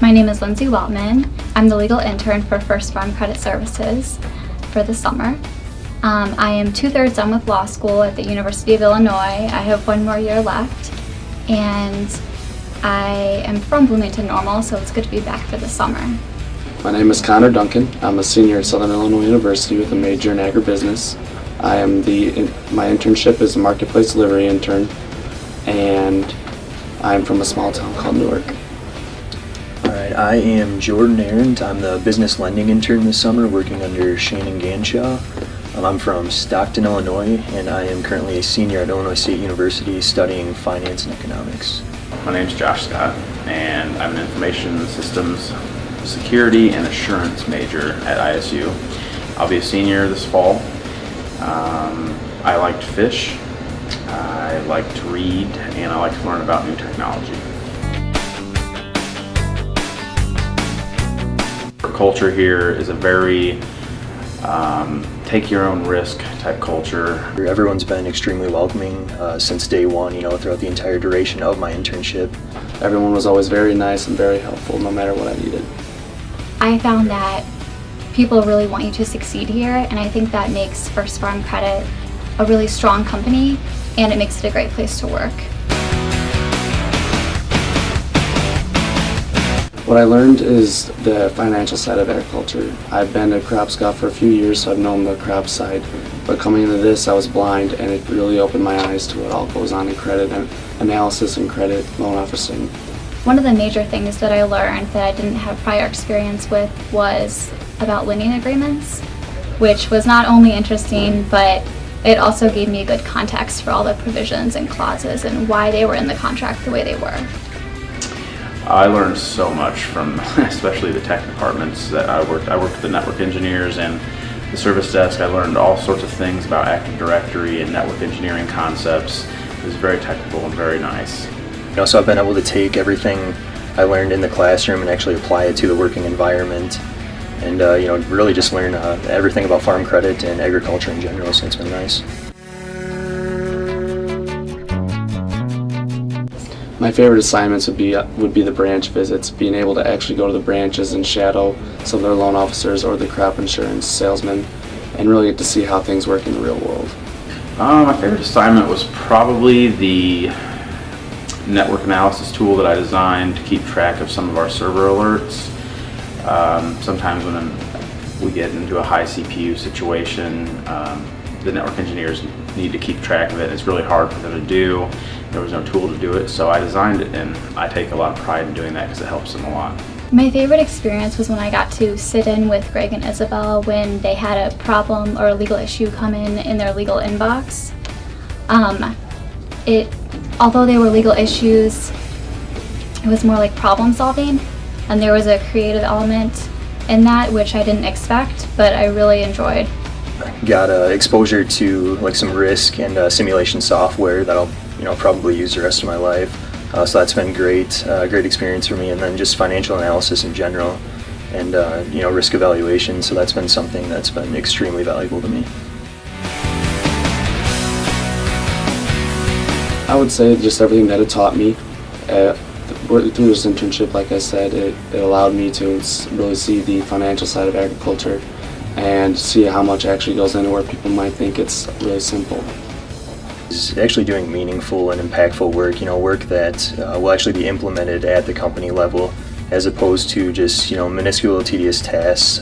My name is Lindsay Weltman. I'm the legal intern for First Farm Credit Services for the summer. I am 2/3 done with law school at the University of Illinois. I have one more year left, and I am from Bloomington Normal, so it's good to be back for the summer. My name is Connor Duncan. I'm a senior at Southern Illinois University with a major in agribusiness. My internship is a marketplace delivery intern, and I'm from a small town called Newark. Alright, I am Jordan Arendt. I'm the business lending intern this summer working under Shannon Ganshaw. I'm from Stockton, Illinois, and I am currently a senior at Illinois State University studying finance and economics. My name's Josh Scott, and I'm an information systems security and assurance major at ISU. I'll be a senior this fall. I like to fish, I like to read, and I like to learn about new technology. Our culture here is a very take your own risk type culture. Everyone's been extremely welcoming since day one, throughout the entire duration of my internship. Everyone was always very nice and very helpful no matter what I needed. I found that people really want you to succeed here, and I think that makes First Farm Credit a really strong company, and it makes it a great place to work. What I learned is the financial side of agriculture. I've been a crop scout for a few years, so I've known the crop side. But coming into this, I was blind, and it really opened my eyes to what all goes on in credit and analysis and credit loan officing. One of the major things that I learned that I didn't have prior experience with was about lending agreements, which was not only interesting, but it also gave me a good context for all the provisions and clauses and why they were in the contract the way they were. I learned so much from especially the tech departments that I worked with the network engineers and the service desk. I learned all sorts of things about Active Directory and network engineering concepts. It was very technical and very nice. So I've been able to take everything I learned in the classroom and actually apply it to the working environment, and really just learn everything about farm credit and agriculture in general, so it's been nice. My favorite assignments would be the branch visits, being able to actually go to the branches and shadow some of their loan officers or the crop insurance salesmen and really get to see how things work in the real world. My favorite assignment was probably the network analysis tool that I designed to keep track of some of our server alerts. Sometimes when we get into a high CPU situation, the network engineers need to keep track of it. It's really hard for them to do. There was no tool to do it, so I designed it, and I take a lot of pride in doing that because it helps them a lot. My favorite experience was when I got to sit in with Greg and Isabel when they had a problem or a legal issue come in their legal inbox. Although they were legal issues, it was more like problem solving, and there was a creative element in that which I didn't expect, but I really enjoyed. Got exposure to some risk and simulation software that I'll probably use the rest of my life. So that's been great experience for me, and then just financial analysis in general, and risk evaluation. So that's been something that's been extremely valuable to me. I would say just everything that it taught me. Through this internship, like I said, it allowed me to really see the financial side of agriculture and see how much actually goes into where people might think it's really simple. Is actually doing meaningful and impactful work, work that will actually be implemented at the company level, as opposed to just minuscule, tedious tasks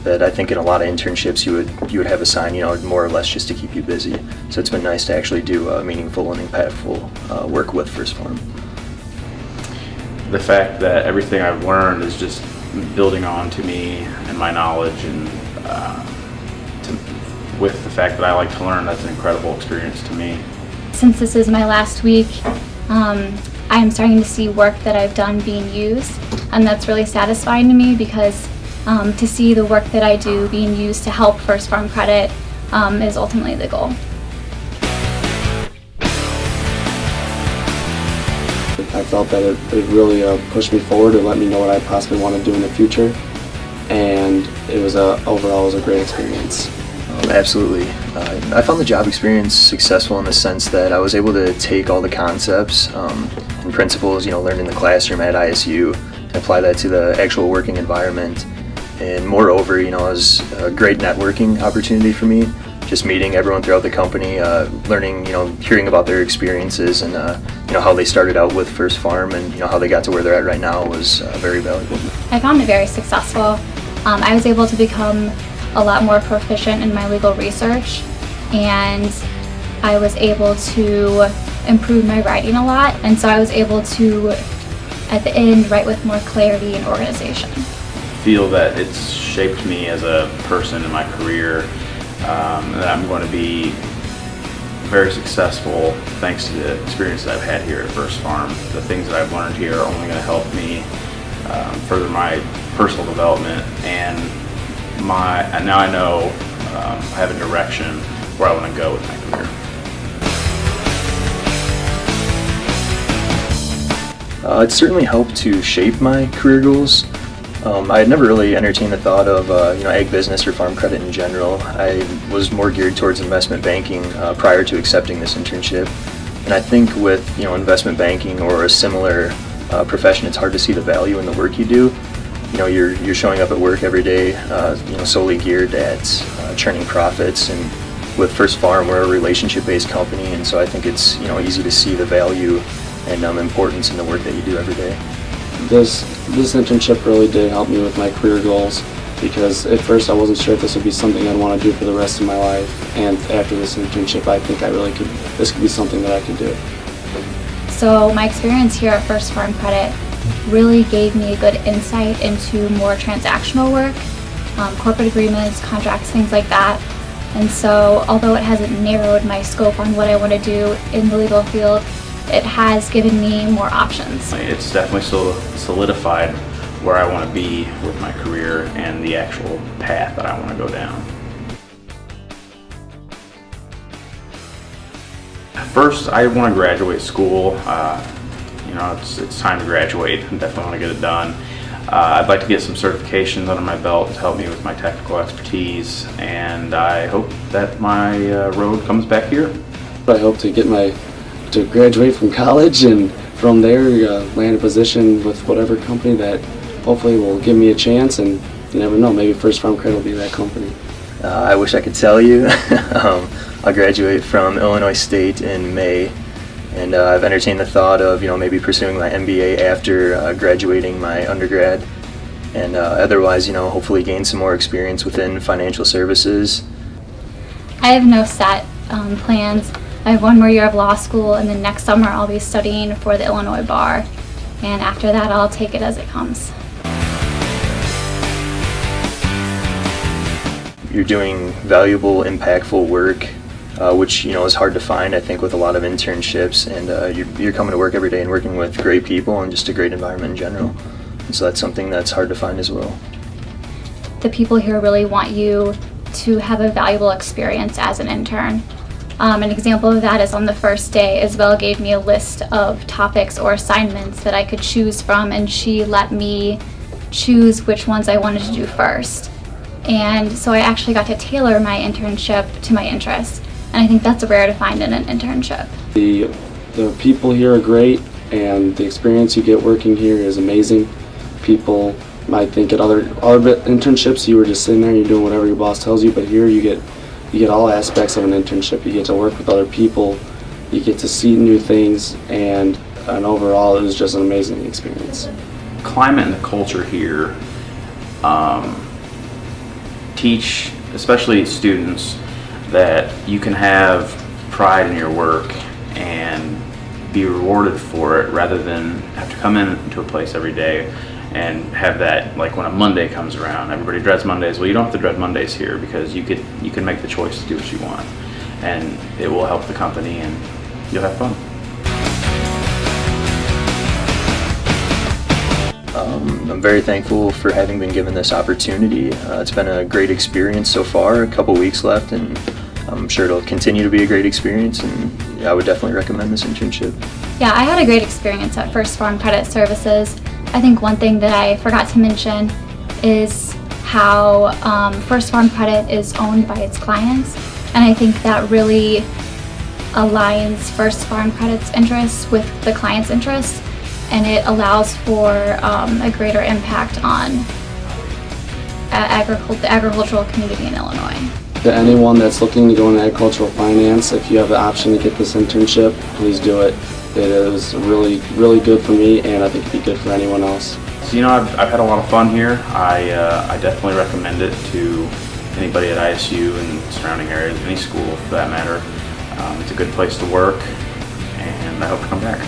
that I think in a lot of internships you would have assigned, more or less just to keep you busy. So it's been nice to actually do meaningful and impactful work with First Farm. The fact that everything I've learned is just building on to me and my knowledge, and with the fact that I like to learn, that's an incredible experience to me. Since this is my last week, I'm starting to see work that I've done being used, and that's really satisfying to me because to see the work that I do being used to help First Farm Credit is ultimately the goal. I felt that it really pushed me forward and let me know what I possibly want to do in the future, and overall it was a great experience. Absolutely. I found the job experience successful in the sense that I was able to take all the concepts and principles, learned in the classroom at ISU apply that to the actual working environment. And moreover, it was a great networking opportunity for me, just meeting everyone throughout the company, learning, hearing about their experiences and, how they started out with First Farm and, how they got to where they're at right now was very valuable. I found it very successful. I was able to become a lot more proficient in my legal research, and I was able to improve my writing a lot, and so I was able to, at the end, write with more clarity and organization. Feel that it's shaped me as a person in my career, that I'm going to be very successful thanks to the experience that I've had here at First Farm. The things that I've learned here are only going to help me further my personal development, and now I know I have a direction where I want to go with my career. It certainly helped to shape my career goals. I had never really entertained the thought of ag business or farm credit in general. I was more geared towards investment banking prior to accepting this internship. And I think with investment banking or a similar profession, it's hard to see the value in the work you do. You're showing up at work every day, solely geared at churning profits. And with First Farm, we're a relationship-based company, and so I think it's easy to see the value and importance in the work that you do every day. This internship really did help me with my career goals, because at first I wasn't sure if this would be something I'd want to do for the rest of my life, and after this internship I think this could be something that I could do. So my experience here at First Farm Credit really gave me a good insight into more transactional work, corporate agreements, contracts, things like that. And so although it hasn't narrowed my scope on what I want to do in the legal field, it has given me more options. It's definitely solidified where I want to be with my career and the actual path that I want to go down. First, I want to graduate school. It's time to graduate. I definitely want to get it done. I'd like to get some certifications under my belt to help me with my technical expertise, and I hope that my road comes back here. I hope to graduate from college, and from there land a position with whatever company that hopefully will give me a chance, and you never know, maybe First Farm Credit will be that company. I wish I could tell you. I'll graduate from Illinois State in May, and I've entertained the thought of maybe pursuing my MBA after graduating my undergrad, and otherwise hopefully gain some more experience within financial services. I have no set plans. I have one more year of law school, and then next summer I'll be studying for the Illinois bar, and after that I'll take it as it comes. You're doing valuable, impactful work, which is hard to find, I think, with a lot of internships, and you're coming to work every day and working with great people and just a great environment in general. And so that's something that's hard to find as well. The people here really want you to have a valuable experience as an intern. An example of that is on the first day, Isabel gave me a list of topics or assignments that I could choose from, and she let me choose which ones I wanted to do first. And so I actually got to tailor my internship to my interests, and I think that's rare to find in an internship. The people here are great, and the experience you get working here is amazing. People might think at other internships you were just sitting there and you're doing whatever your boss tells you, but here you get all aspects of an internship. You get to work with other people, you get to see new things, and overall it was just an amazing experience. Climate and the culture here teach, especially students, that you can have pride in your work and be rewarded for it rather than have to come into a place every day and have that, like when a Monday comes around, everybody dreads Mondays. Well, you don't have to dread Mondays here, because you can make the choice to do what you want, and it will help the company and you'll have fun. I'm very thankful for having been given this opportunity. It's been a great experience so far, a couple weeks left, and I'm sure it'll continue to be a great experience, and I would definitely recommend this internship. Yeah, I had a great experience at First Farm Credit Services. I think one thing that I forgot to mention is how First Farm Credit is owned by its clients, and I think that really aligns First Farm Credit's interests with the client's interests, and it allows for a greater impact on the agricultural community in Illinois. To anyone that's looking to go into agricultural finance, if you have the option to get this internship, please do it. It is really, really good for me, and I think it'd be good for anyone else. So, I've had a lot of fun here. I definitely recommend it to anybody at ISU and surrounding areas, any school for that matter. It's a good place to work, and I hope to come back.